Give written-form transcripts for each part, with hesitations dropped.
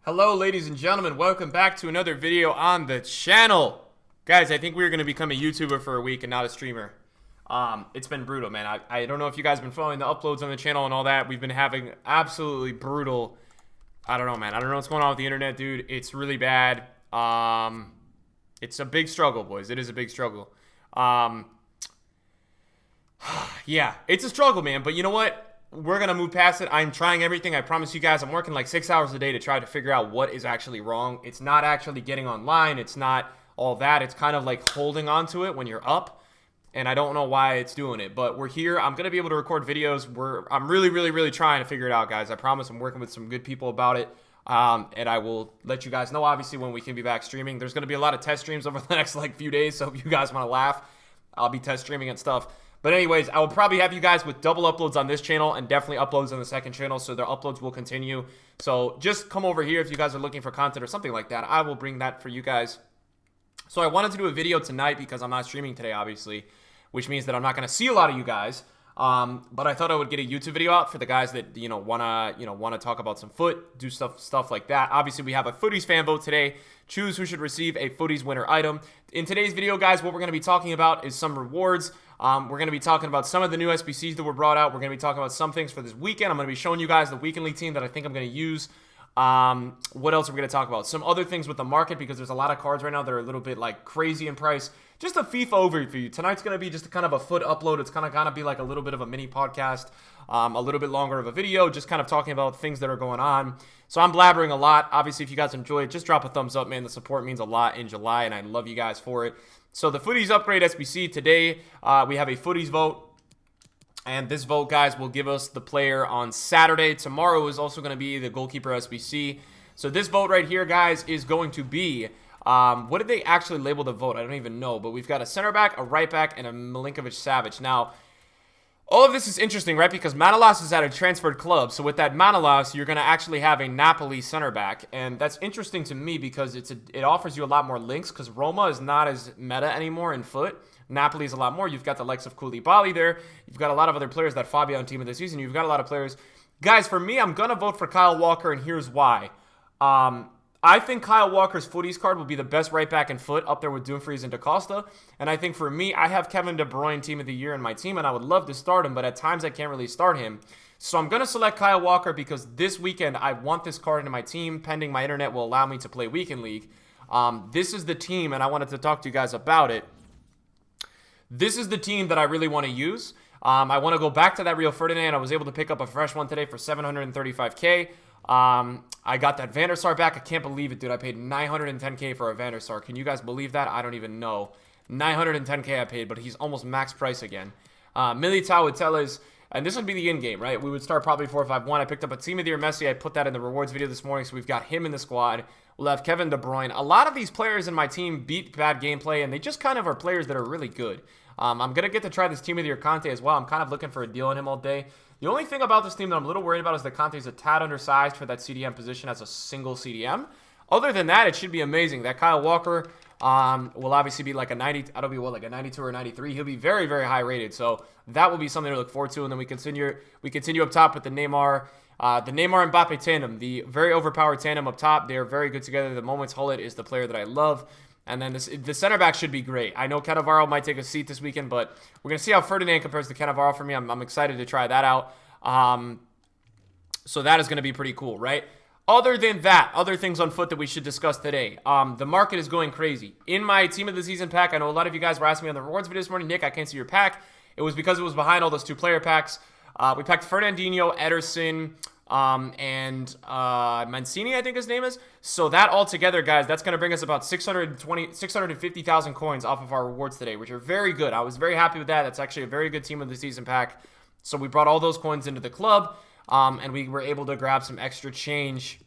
Hello, ladies and gentlemen. Welcome back to another video on the channel. Guys, I think we're going to become a YouTuber for a week and not a streamer. It's been brutal, man. I don't know if you guys have been following the uploads on the channel and all that. We've been having absolutely brutal... I don't know, man. I don't know what's going on with the internet, dude. It's really bad. It's a big struggle, boys. It is a big struggle. Yeah, it's a struggle, man. But you know what? We're going to move past it. I'm trying everything. I promise you guys, I'm working like 6 hours a day to try to figure out what is actually wrong. It's not actually getting online. It's not all that. It's kind of like holding on to it when you're up. And I don't know why it's doing it. But we're here. I'm going to be able to record videos. I'm really trying to figure it out, guys. I promise I'm working with some good people about it. And I will let you guys know, obviously, when we can be back streaming. There's going to be a lot of test streams over the next few days. So if you guys want to laugh, I'll be test streaming and stuff. But anyways, I will probably have you guys with double uploads on this channel and definitely uploads on the second channel, so their uploads will continue. So just come over here if you guys are looking for content or something like that. I will bring that for you guys. So I wanted to do a video tonight because I'm not streaming today, obviously, which means that I'm not going to see a lot of you guys. But I thought I would get a YouTube video out for the guys that wanna talk about some foot, do stuff like that. Obviously, we have a Footies fan vote today. Choose who should receive a Footies winner item. In today's video, guys, what we're going to be talking about is some rewards. We're going to be talking about some of the new SBCs that were brought out. We're going to be talking about some things for this weekend. I'm going to be showing you guys the weekend league team that I think I'm going to use. What else are we going to talk about? Some other things with the market, because there's a lot of cards right now that are a little bit like crazy in price. Just a FIFA overview. Tonight's going to be just a kind of a foot upload. It's kind of going to be like a little bit of a mini podcast, a little bit longer of a video, just kind of talking about things that are going on. So I'm blabbering a lot. Obviously, if you guys enjoy it, just drop a thumbs up, man. The support means a lot in July, and I love you guys for it. So the Footies Upgrade SBC today, we have a Footies vote. And this vote, guys, will give us the player on Saturday. Tomorrow is also going to be the goalkeeper SBC. So this vote right here, guys, is going to be... what did they actually label the vote? I don't even know. But we've got a center back, a right back, and a Milinkovic-Savic. Now, all of this is interesting, right? Because Manolas is at a transferred club. So with that Manolas, you're going to actually have a Napoli center back. And that's interesting to me because it offers you a lot more links, because Roma is not as meta anymore in foot. Napoli is a lot more. You've got the likes of Koulibaly there. You've got a lot of other players, that Fabian team of the season. You've got a lot of players. Guys, for me, I'm going to vote for Kyle Walker, and here's why. I think Kyle Walker's Footies card will be the best right back in foot, up there with Dumfries and DaCosta. And I think for me, I have Kevin De Bruyne team of the year in my team, and I would love to start him, but at times I can't really start him. So I'm going to select Kyle Walker because this weekend I want this card into my team, pending my internet will allow me to play Weekend League. This is the team, and I wanted to talk to you guys about it. This is the team that I really want to use. I want to go back to that Rio Ferdinand. I was able to pick up a fresh one today for 735K. I got that Van der Sar back. I can't believe it, dude. I paid 910K for a Van der Sar. Can you guys believe that? I don't even know. 910K I paid, but he's almost max price again. Militao with Tellez, and this would be the in-game, right? We would start probably 4-5-1. I picked up a Team of the Year Messi. I put that in the rewards video this morning, so we've got him in the squad. We'll have Kevin De Bruyne. A lot of these players in my team beat bad gameplay, and they just kind of are players that are really good. I'm going to get to try this Team of the Year Conte as well. I'm kind of looking for a deal on him all day. The only thing about this team that I'm a little worried about is that Conte is a tad undersized for that CDM position as a single CDM. Other than that, it should be amazing. That Kyle Walker will obviously be like a 90. I don't know, like a 92 or 93. He'll be very high rated. So that will be something to look forward to. And then we continue up top with the Neymar Mbappe tandem, the very overpowered tandem up top. They are very good together. The Moments Hullet is the player that I love. And then the center back should be great. I know Cannavaro might take a seat this weekend, but we're going to see how Ferdinand compares to Cannavaro for me. I'm excited to try that out. So that is going to be pretty cool, right? Other than that, other things on foot that we should discuss today. The market is going crazy. In my Team of the Season pack, I know a lot of you guys were asking me on the rewards video this morning, Nick, I can't see your pack. It was because it was behind all those two-player packs. We packed Fernandinho, Ederson, and Mancini, I think his name is. So that all together, guys, that's going to bring us about 650,000 coins off of our rewards today, which are very good. I was very happy with that. That's actually a very good Team of the Season pack. So we brought all those coins into the club, and we were able to grab some extra change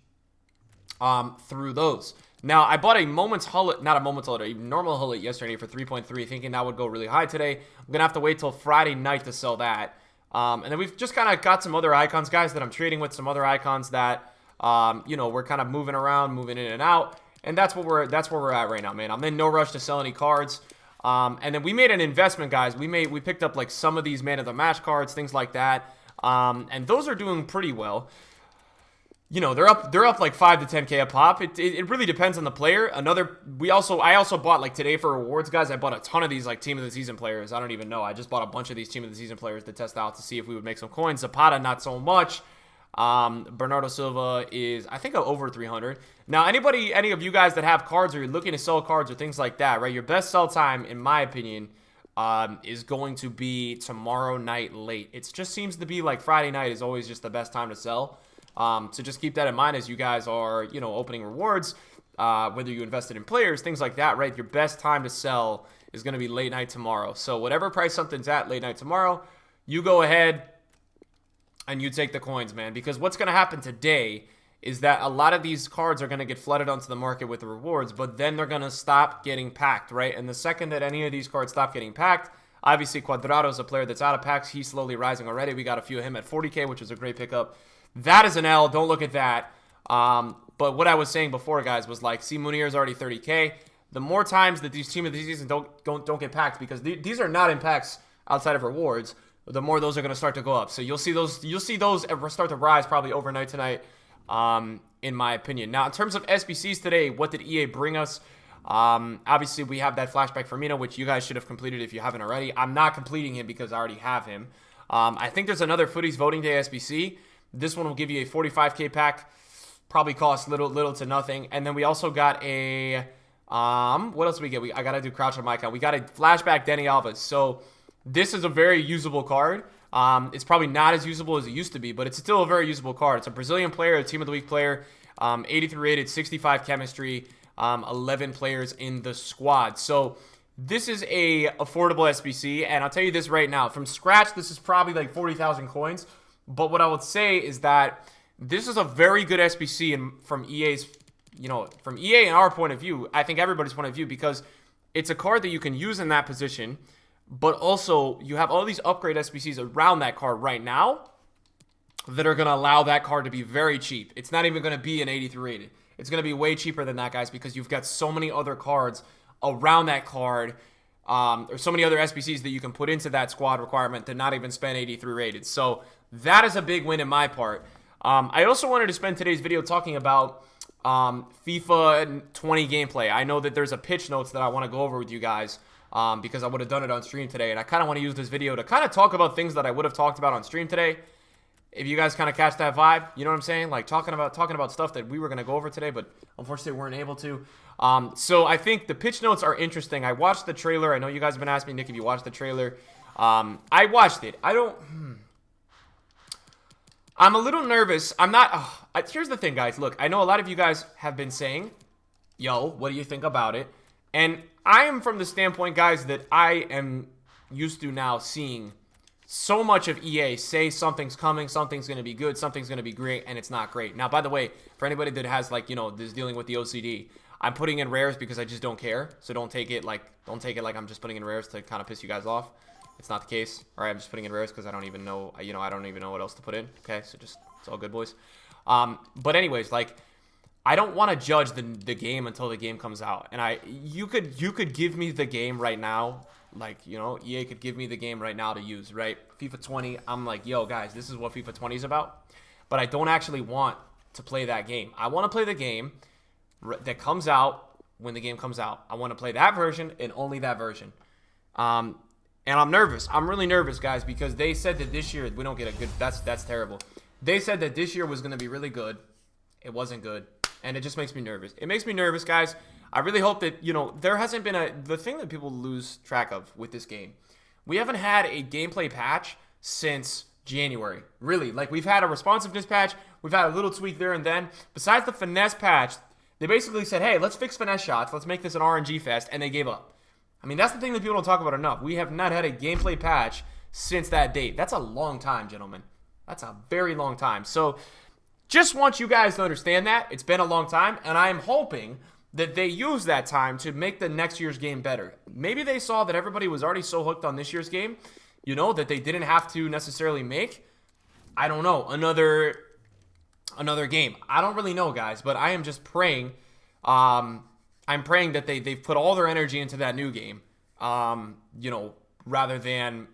through those. Now, I bought a Moments Hullet, not a Moments Hullet, a normal Hullet yesterday for 3.3, thinking that would go really high today. I'm going to have to wait till Friday night to sell that. And then we've just kind of got some other icons, guys, that I'm trading with, some other icons that, we're kind of moving around, moving in and out. And that's where we're at right now, man. I'm in no rush to sell any cards. And then we made an investment, guys. We picked up like some of these Man of the Match cards, things like that. And those are doing pretty well. they're up like 5 to 10K a pop. It really depends on the player. I also bought, like, today for rewards, guys, I bought a ton of these, like, team of the season players. I don't even know. I just bought a bunch of these team of the season players to test out to see if we would make some coins. Zapata, not so much. Bernardo Silva is, I think, over 300. Now, any of you guys that have cards or you're looking to sell cards or things like that, right? Your best sell time, in my opinion, is going to be tomorrow night late. It just seems to be like Friday night is always just the best time to sell. So just keep that in mind as you guys are, opening rewards, whether you invested in players, things like that, right? Your best time to sell is going to be late night tomorrow. So whatever price something's at late night tomorrow, you go ahead and you take the coins, man. Because what's going to happen today is that a lot of these cards are going to get flooded onto the market with the rewards, but then they're going to stop getting packed, right? And the second that any of these cards stop getting packed, obviously Cuadrado is a player that's out of packs. He's slowly rising already. We got a few of him at 40K, which is a great pickup. That is an L. Don't look at that. But what I was saying before, guys, was like, see, Munir is already 30K. The more times that these team of the season don't get packed, because these are not in packs outside of rewards, the more those are going to start to go up. So you'll see those start to rise probably overnight tonight, in my opinion. Now, in terms of SBCs today, what did EA bring us? Obviously, we have that flashback Firmino, which you guys should have completed if you haven't already. I'm not completing him because I already have him. I think there's another Footies Voting Day SBC. This one will give you a 45K pack. Probably costs little to nothing. And then we also got a... what else did we get? I got to do crouch on my account. We got a flashback Dani Alves. So this is a very usable card. It's probably not as usable as it used to be, but it's still a very usable card. It's a Brazilian player, a Team of the Week player, 83 rated, 65 chemistry, 11 players in the squad. So this is a affordable SBC, and I'll tell you this right now. From scratch, this is probably like 40,000 coins. But what I would say is that this is a very good SBC from EA's, from EA and our point of view, I think everybody's point of view, because it's a card that you can use in that position, but also you have all these upgrade SBCs around that card right now that are going to allow that card to be very cheap. It's not even going to be an 83 rated. It's going to be way cheaper than that, guys, because you've got so many other cards around that card, or so many other SBCs that you can put into that squad requirement to not even spend 83 rated. So that is a big win in my part. I also wanted to spend today's video talking about FIFA 20 gameplay. I know that there's a pitch notes that I want to go over with you guys, because I would have done it on stream today, and I kind of want to use this video to kind of talk about things that I would have talked about on stream today. If you guys kind of catch that vibe, you know what I'm saying? Like talking about stuff that we were going to go over today, but unfortunately weren't able to. So I think the pitch notes are interesting. I watched the trailer. I know you guys have been asking me, Nick, if you watched the trailer. I watched it. I'm a little nervous. I'm not... here's the thing, guys. Look, I know a lot of you guys have been saying, yo, what do you think about it? And I am from the standpoint, guys, that I am used to now seeing so much of EA say something's coming, something's going to be good, something's going to be great, and it's not great. Now, by the way, for anybody that has, like, this dealing with the OCD, I'm putting in rares because I just don't care. So don't take it like I'm just putting in rares to kind of piss you guys off. It's not the case. All right, I'm just putting in rares because I don't even know, I don't even know what else to put in. Okay, so just, it's all good, boys. But anyways, like, I don't want to judge the game until the game comes out. And you could give me the game right now. Like, EA could give me the game right now to use, right? FIFA 20, I'm like, yo, guys, this is what FIFA 20 is about. But I don't actually want to play that game. I want to play the game that comes out when the game comes out. I want to play that version and only that version. And I'm nervous. I'm really nervous, guys, because they said that this year we don't get a good... That's terrible. They said that this year was going to be really good. It wasn't good. And it just makes me nervous. It makes me nervous, guys. I really hope that, there hasn't been the thing that people lose track of with this game. We haven't had a gameplay patch since January. Really. Like, we've had a responsiveness patch. We've had a little tweak there and then. Besides the finesse patch, they basically said, hey, let's fix finesse shots. Let's make this an RNG fest. And they gave up. I mean, that's the thing that people don't talk about enough. We have not had a gameplay patch since that date. That's a long time, gentlemen. That's a very long time. So, just want you guys to understand that. It's been a long time, and I am hoping that they use that time to make the next year's game better. Maybe they saw that everybody was already so hooked on this year's game, that they didn't have to necessarily make, I don't know, another game. I don't really know, guys, but I am just praying. I'm praying that they've put all their energy into that new game, rather than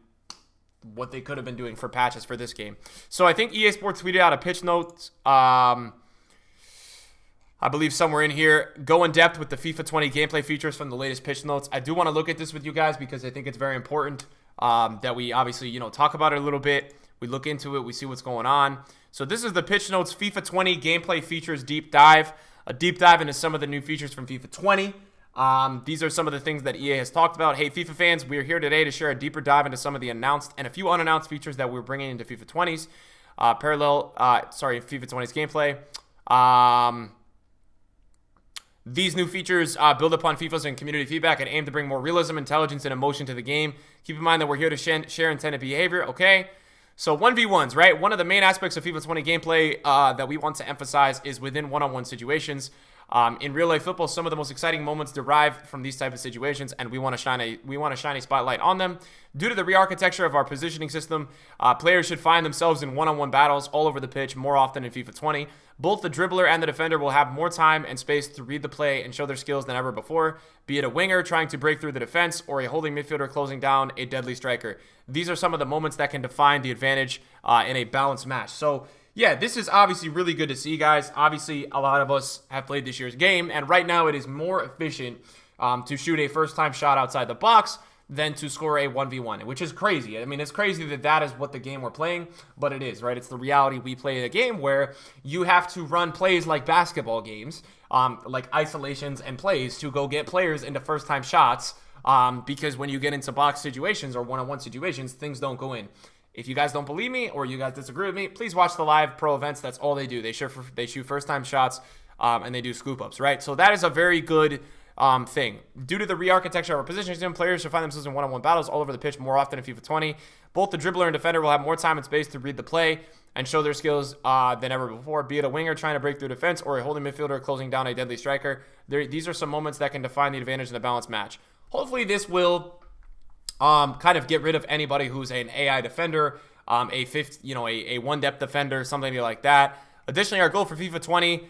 what they could have been doing for patches for this game. So I think EA Sports tweeted out a pitch note I believe somewhere in here. Go in depth with the FIFA 20 gameplay features from the latest pitch notes. I do want to look at this with you guys because I think it's very important that we obviously, talk about it a little bit. We look into it. We see what's going on. So this is the pitch notes FIFA 20 gameplay features deep dive. A deep dive into some of the new features from FIFA 20. These are some of the things that EA has talked about. Hey, FIFA fans, we are here today to share a deeper dive into some of the announced and a few unannounced features that we're bringing into FIFA 20's FIFA 20's gameplay. These new features build upon FIFA's and community feedback and aim to bring more realism, intelligence, and emotion to the game. Keep in mind that we're here to share intended behavior, okay? So 1v1s, right? One of the main aspects of FIFA 20 gameplay that we want to emphasize is within one-on-one situations. In real-life football, some of the most exciting moments derive from these type of situations, and we want to shine a spotlight on them. Due to the re-architecture of our positioning system, players should find themselves in one-on-one battles all over the pitch more often in FIFA 20. Both the dribbler and the defender will have more time and space to read the play and show their skills than ever before, be it a winger trying to break through the defense or a holding midfielder closing down a deadly striker. These are some of the moments that can define the advantage in a balanced match. So, yeah, this is obviously really good to see, guys. Obviously, a lot of us have played this year's game, and right now it is more efficient to shoot a first-time shot outside the box than to score a 1v1, which is crazy. I mean, it's crazy that that is what the game we're playing, but it is, right? It's the reality we play the game where you have to run plays like basketball games, like isolations and plays to go get players into first-time shots because when you get into box situations or one-on-one situations, things don't go in. If you guys don't believe me or you guys disagree with me, please watch the live pro events. That's all they do. They shoot first-time shots and they do scoop-ups, right? So that is a very good thing. Due to the re-architecture of our positioning system, players should find themselves in one-on-one battles all over the pitch more often in FIFA 20. Both the dribbler and defender will have more time and space to read the play and show their skills than ever before, be it a winger trying to break through defense or a holding midfielder closing down a deadly striker. These are some moments that can define the advantage in a balanced match. Hopefully this will kind of get rid of anybody who's an AI defender, a one-depth defender, something like that. Additionally, our goal for FIFA 20,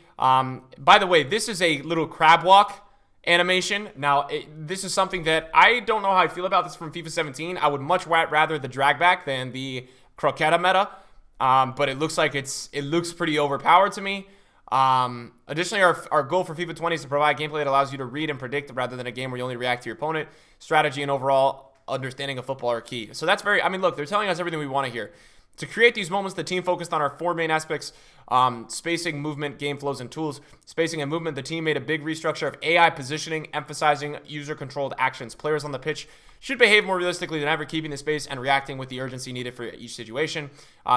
by the way, this is a little crab walk animation. Now, this is something that I don't know how I feel about this from FIFA 17. I would much rather the drag back than the croqueta meta, but it looks like it looks pretty overpowered to me. Additionally, our goal for FIFA 20 is to provide gameplay that allows you to read and predict rather than a game where you only react to your opponent. Strategy and overall understanding of football are key. So that's look, they're telling us everything we want to hear. To create these moments, the team focused on our four main aspects: spacing, movement, game flows, and tools. Spacing and movement, the team made a big restructure of AI positioning, emphasizing user-controlled actions. Players on the pitch should behave more realistically than ever, keeping the space and reacting with the urgency needed for each situation.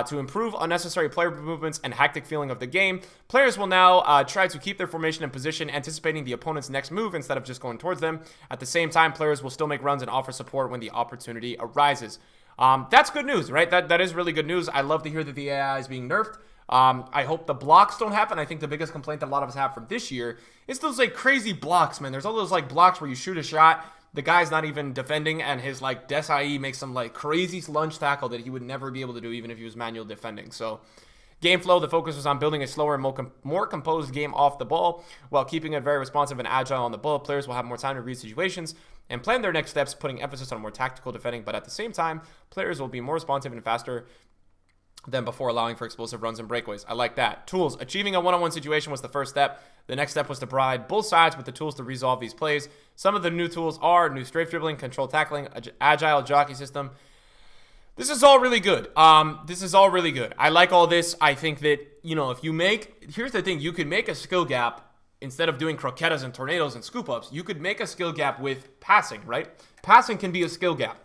To improve unnecessary player movements and hectic feeling of the game, players will now try to keep their formation and position, anticipating the opponent's next move instead of just going towards them. At the same time, players will still make runs and offer support when the opportunity arises. That's good news, right? That is really good news. I love to hear that the AI is being nerfed. I hope the blocks don't happen. I think the biggest complaint that a lot of us have from this year is those like crazy blocks, man. There's all those like blocks where you shoot a shot, the guy's not even defending, and his like Desai makes some like crazy lunge tackle that he would never be able to do even if he was manual defending. So game flow, the focus was on building a slower and more composed game off the ball while keeping it very responsive and agile on the ball. Players will have more time to read situations and plan their next steps, putting emphasis on more tactical defending, but at the same time, players will be more responsive and faster than before, allowing for explosive runs and breakaways. I like that. Tools. Achieving a one-on-one situation was the first step. The next step was to provide both sides with the tools to resolve these plays. Some of the new tools are new strafe dribbling, control tackling, agile jockey system. This is all really good. I like all this. I think that, if you here's the thing, you can make a skill gap. Instead of doing croquetas and tornadoes and scoop-ups, you could make a skill gap with passing, right? Passing can be a skill gap.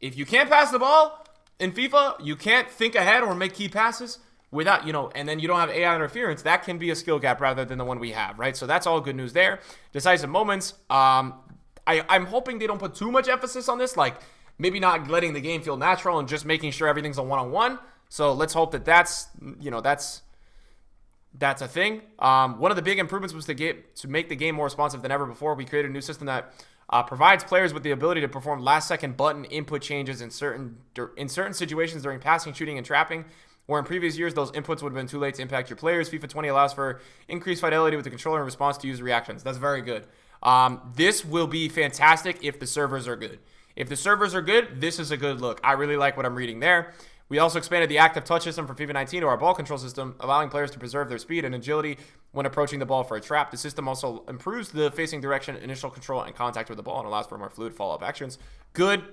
If you can't pass the ball in FIFA, you can't think ahead or make key passes without, and then you don't have AI interference, that can be a skill gap rather than the one we have, right? So that's all good news there. Decisive moments. I'm hoping they don't put too much emphasis on this, like maybe not letting the game feel natural and just making sure everything's a one-on-one. So let's hope that that's a thing. One of the big improvements was to make the game more responsive than ever before. We created a new system that provides players with the ability to perform last-second button input changes in certain situations during passing, shooting, and trapping, where in previous years those inputs would have been too late to impact your players. FIFA 20 allows for increased fidelity with the controller in response to user reactions. That's very good. This will be fantastic if the servers are good. If the servers are good, this is a good look. I really like what I'm reading there. We also expanded the active touch system from FIFA 19 to our ball control system, allowing players to preserve their speed and agility when approaching the ball for a trap. The system also improves the facing direction, initial control, and contact with the ball, and allows for more fluid follow-up actions. Good.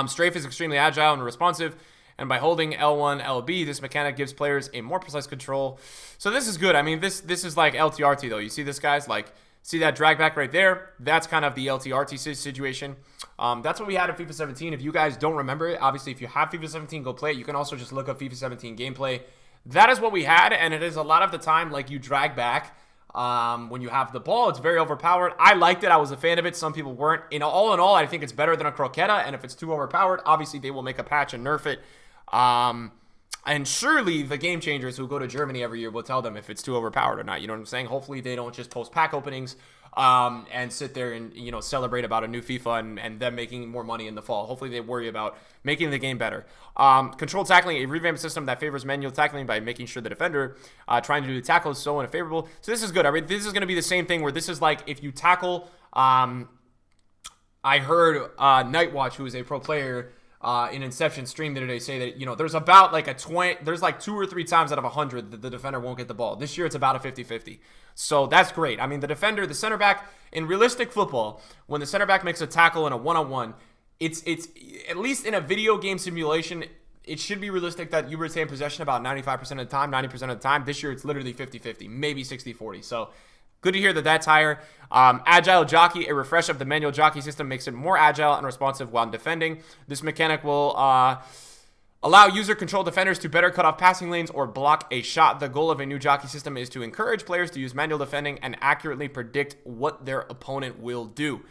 Strafe is extremely agile and responsive, and by holding L1, LB, this mechanic gives players a more precise control. So this is good. I mean, this is like LTRT, though. You see this, guys? Like, see that drag back right there? That's kind of the LTRT situation. That's what we had in FIFA 17. If you guys don't remember it, obviously, if you have FIFA 17, go play it. You can also just look up FIFA 17 gameplay. That is what we had, and it is a lot of the time like you drag back when you have the ball. It's very overpowered. I liked it. I was a fan of it. Some people weren't. In all, I think it's better than a croqueta, and if it's too overpowered, obviously they will make a patch and nerf it. And surely the game changers who go to Germany every year will tell them if it's too overpowered or not. You know what I'm saying? Hopefully they don't just post pack openings and sit there and, you know, celebrate about a new FIFA and them making more money in the fall. Hopefully they worry about making the game better. Controlled tackling, a revamped system that favors manual tackling by making sure the defender trying to do the tackle is so unfavorable. So this is good. I mean, this is going to be the same thing where this is like if you tackle. I heard Nightwatch, who is a pro player, in Inception stream the other day, say that, you know, there's about like there's like 2 or 3 times out of 100 that the defender won't get the ball. This year it's about a 50-50. So that's great. I mean, the center back in realistic football, when the center back makes a tackle in a one-on-one, it's at least in a video game simulation, it should be realistic that you retain possession about 95% of the time, 90% of the time. This year it's literally 50-50, maybe 60-40. So good to hear that that's higher. Agile Jockey, a refresh of the manual jockey system makes it more agile and responsive while defending. This mechanic will allow user-controlled defenders to better cut off passing lanes or block a shot. The goal of a new jockey system is to encourage players to use manual defending and accurately predict what their opponent will do.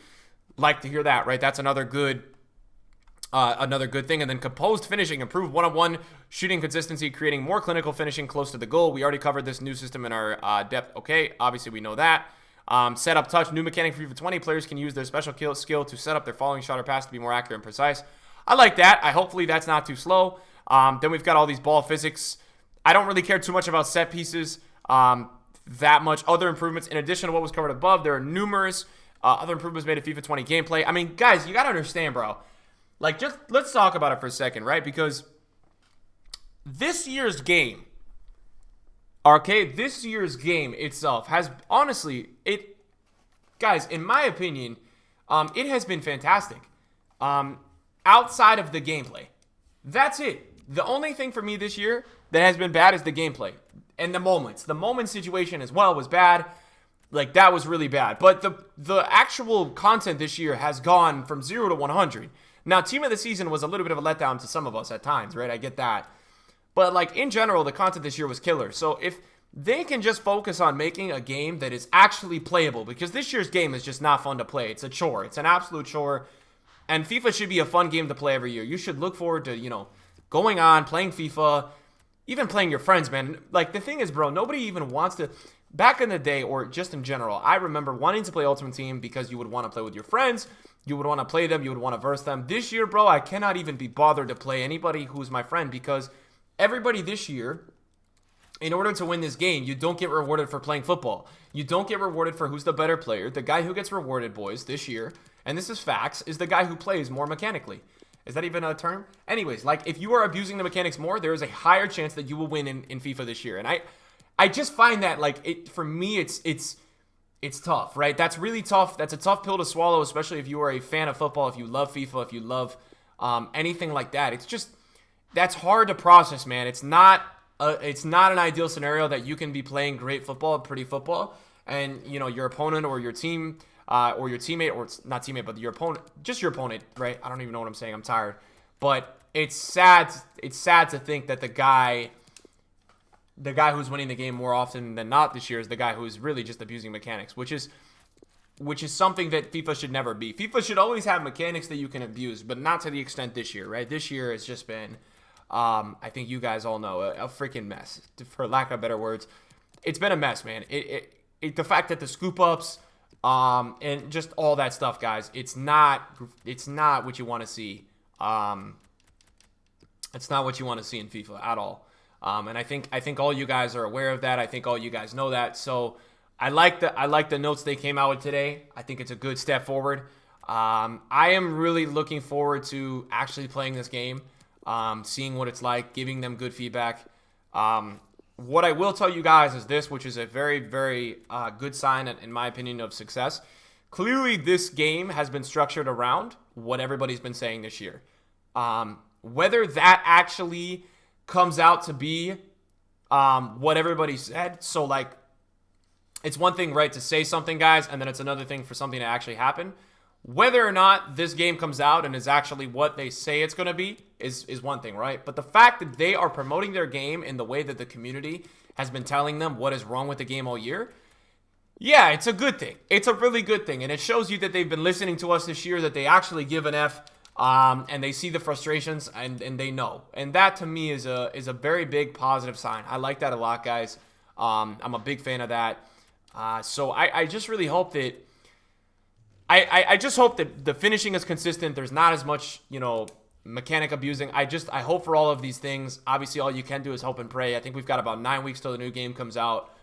Like to hear that, right? That's another good thing. And then composed finishing, improved one-on-one shooting consistency, creating more clinical finishing close to the goal. We already covered this new system in our depth. Okay, obviously we know that. Set up touch, new mechanic for FIFA 20. Players can use their special skill to set up their following shot or pass to be more accurate and precise. I like that. Hopefully that's not too slow. Then we've got all these ball physics. I don't really care too much about set pieces that much. Other improvements, in addition to what was covered above, there are numerous other improvements made to FIFA 20 gameplay. I mean, guys, you got to understand, bro. Like, just let's talk about it for a second, right? Because this year's game, this year's game itself has, honestly, guys, in my opinion, it has been fantastic. Outside of the gameplay. That's it. The only thing for me this year that has been bad is the gameplay and the moments. The moment situation as well was bad. Like, that was really bad. But the actual content this year has gone from 0 to 100. Now, team of the season was a little bit of a letdown to some of us at times, right? I get that. But, like, in general, the content this year was killer. So if they can just focus on making a game that is actually playable, because this year's game is just not fun to play. It's a chore. It's an absolute chore. And FIFA should be a fun game to play every year. You should look forward to, you know, going on, playing FIFA, even playing your friends, man. Like, the thing is, bro, nobody even wants to. Back in the day, or just in general, I remember wanting to play Ultimate Team because you would want to play with your friends. You would want to play them. You would want to verse them. This year, bro, I cannot even be bothered to play anybody who's my friend because everybody this year, in order to win this game, you don't get rewarded for playing football. You don't get rewarded for who's the better player. The guy who gets rewarded, boys, this year, and this is facts, is the guy who plays more mechanically. Is that even a term? Anyways, like, if you are abusing the mechanics more, there is a higher chance that you will win in FIFA this year. And I just find that, like, for me, it's tough, right? That's really tough. That's a tough pill to swallow, especially if you are a fan of football, if you love FIFA, if you love anything like that. It's just, that's hard to process, man. It's not an ideal scenario that you can be playing great football, pretty football, and, you know, your opponent or your team or your teammate, or it's not teammate, but your opponent, just your opponent, right? I don't even know what I'm saying. I'm tired. But it's sad. It's sad to think that the guy who's winning the game more often than not this year is the guy who's really just abusing mechanics, which is something that FIFA should never be. FIFA should always have mechanics that you can abuse, but not to the extent this year, right? This year has just been, I think you guys all know, a freaking mess, for lack of better words. It's been a mess, man. The fact that the scoop ups, and just all that stuff, guys, it's not what you want to see. It's not what you want to see in FIFA at all. And I think all you guys are aware of that. I think all you guys know that. So I like the notes they came out with today. I think it's a good step forward. I am really looking forward to actually playing this game. seeing what it's like, giving them good feedback. What I will tell you guys is this, which is a very, very good sign, in my opinion, of success. Clearly, this game has been structured around what everybody's been saying this year. Whether that actually comes out to be what everybody said, so like, it's one thing, right, to say something, guys, and then it's another thing for something to actually happen. Whether or not this game comes out and is actually what they say it's going to be is one thing, right? But the fact that they are promoting their game in the way that the community has been telling them what is wrong with the game all year, yeah, it's a good thing. It's a really good thing. And it shows you that they've been listening to us this year, that they actually give an F, and they see the frustrations, and they know. And that, to me, is a very big positive sign. I like that a lot, guys. I'm a big fan of that. So I just really hope that I just hope that the finishing is consistent. There's not as much, mechanic abusing. I hope for all of these things. Obviously, all you can do is hope and pray. I think we've got about 9 weeks till the new game comes out.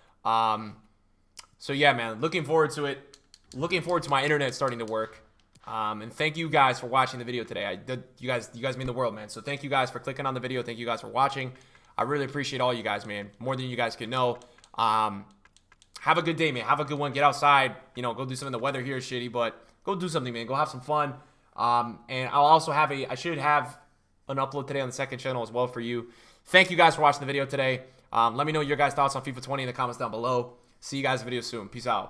So yeah, man, looking forward to it. Looking forward to my internet starting to work. And thank you guys for watching the video today. You guys mean the world, man. So thank you guys for clicking on the video. Thank you guys for watching. I really appreciate all you guys, man. More than you guys can know. Have a good day, man. Have a good one. Get outside. Go do something. The weather here is shitty, but go do something, man. Go have some fun. And I'll also I should have an upload today on the second channel as well for you. Thank you guys for watching the video today. Let me know your guys' thoughts on FIFA 20 in the comments down below. See you guys in the video soon. Peace out.